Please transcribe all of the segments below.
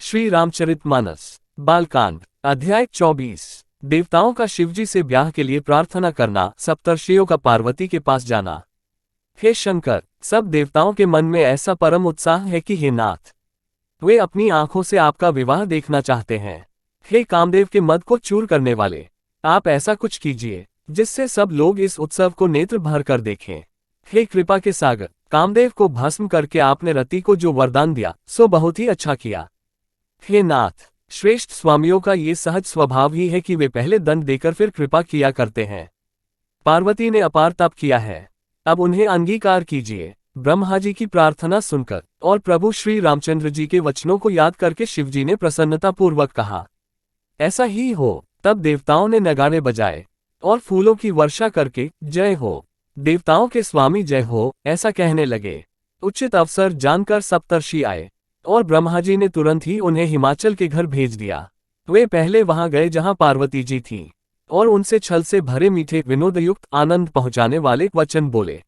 श्री रामचरितमानस बालकांड अध्याय 24। देवताओं का शिवजी से ब्याह के लिए प्रार्थना करना, सप्तर्षियों का पार्वती के पास जाना। हे शंकर, सब देवताओं के मन में ऐसा परम उत्साह है कि हे नाथ, वे अपनी आंखों से आपका विवाह देखना चाहते हैं। हे कामदेव के मद को चूर करने वाले, आप ऐसा कुछ कीजिए जिससे सब लोग इस उत्सव को नेत्र भर कर देखें। हे कृपा के सागर, कामदेव को भस्म करके आपने रति को जो वरदान दिया सो बहुत ही अच्छा किया। हे नाथ, श्रेष्ठ स्वामियों का ये सहज स्वभाव ही है कि वे पहले दंड देकर फिर कृपा किया करते हैं। पार्वती ने अपार तप किया है, अब उन्हें अंगीकार कीजिए। ब्रह्मा जी की प्रार्थना सुनकर और प्रभु श्री रामचंद्र जी के वचनों को याद करके शिवजी ने प्रसन्नतापूर्वक कहा, ऐसा ही हो। तब देवताओं ने नगाड़े बजाए और फूलों की वर्षा करके जय हो, देवताओं के स्वामी जय हो, ऐसा कहने लगे। उचित अवसर जानकर सप्तर्षि आए और ब्रह्मा जी ने तुरंत ही उन्हें हिमाचल के घर भेज दिया। वे पहले वहां गए जहां पार्वती जी थीं और उनसे छल से भरे मीठे विनोदयुक्त आनंद पहुंचाने वाले वचन बोले।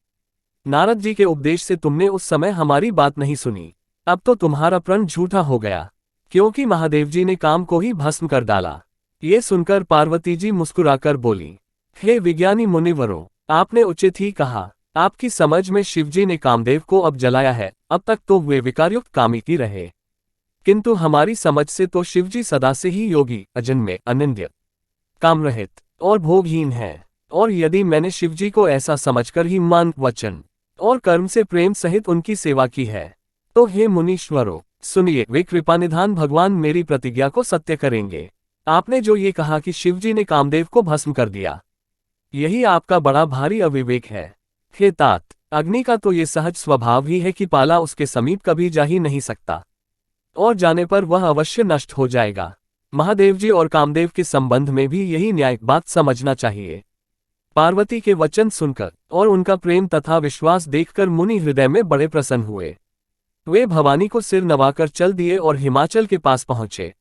नारद जी के उपदेश से तुमने उस समय हमारी बात नहीं सुनी, अब तो तुम्हारा प्रण झूठा हो गया, क्योंकि महादेव जी ने काम को ही भस्म कर डाला। ये सुनकर पार्वती जी मुस्कुराकर बोली, हे विज्ञानी मुनिवरों, आपने उचित ही कहा। आपकी समझ में शिवजी ने कामदेव को अब जलाया है, अब तक तो वे विकारयुक्त कामी ही रहे, किंतु हमारी समझ से तो शिवजी सदा से ही योगी, अजन्मे, अनिंद्य, कामरहित और भोगहीन हैं। और यदि मैंने शिवजी को ऐसा समझकर ही मन, वचन और कर्म से प्रेम सहित उनकी सेवा की है, तो हे मुनीश्वरों सुनिए, वे कृपानिधान भगवान मेरी प्रतिज्ञा को सत्य करेंगे। आपने जो ये कहा कि शिवजी ने कामदेव को भस्म कर दिया, यही आपका बड़ा भारी अविवेक है। हे तात, अग्नि का तो ये सहज स्वभाव ही है कि पाला उसके समीप कभी जा ही नहीं सकता, और जाने पर वह अवश्य नष्ट हो जाएगा। महादेव जी और कामदेव के संबंध में भी यही न्याय बात समझना चाहिए। पार्वती के वचन सुनकर और उनका प्रेम तथा विश्वास देखकर मुनि हृदय में बड़े प्रसन्न हुए। वे भवानी को सिर नवाकर चल दिए और हिमाचल के पास पहुंचे।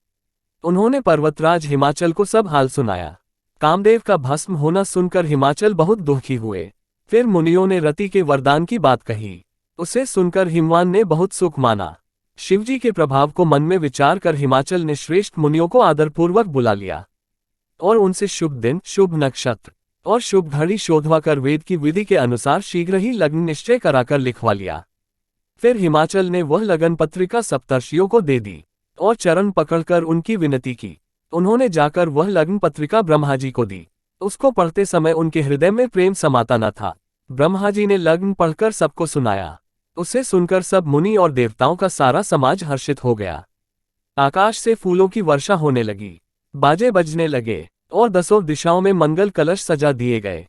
उन्होंने पर्वतराज हिमाचल को सब हाल सुनाया। कामदेव का भस्म होना सुनकर हिमाचल बहुत दुखी हुए। फिर मुनियों ने रति के वरदान की बात कही, उसे सुनकर हिमवान ने बहुत सुख माना। शिवजी के प्रभाव को मन में विचार कर हिमाचल ने श्रेष्ठ मुनियों को आदरपूर्वक बुला लिया और उनसे शुभ दिन, शुभ नक्षत्र और शुभ घड़ी शोधवा कर वेद की विधि के अनुसार शीघ्र ही लग्न निश्चय कराकर लिखवा लिया। फिर हिमाचल ने वह लगन पत्रिका सप्तर्षियों को दे दी और चरण पकड़कर उनकी विनती की। उन्होंने जाकर वह लग्न पत्रिका ब्रह्मा जी को दी। उसको पढ़ते समय उनके हृदय में प्रेम समाता न था। ब्रह्मा जी ने लग्न पढ़कर सबको सुनाया। उसे सुनकर सब मुनि और देवताओं का सारा समाज हर्षित हो गया। आकाश से फूलों की वर्षा होने लगी, बाजे बजने लगे और दसों दिशाओं में मंगल कलश सजा दिए गए।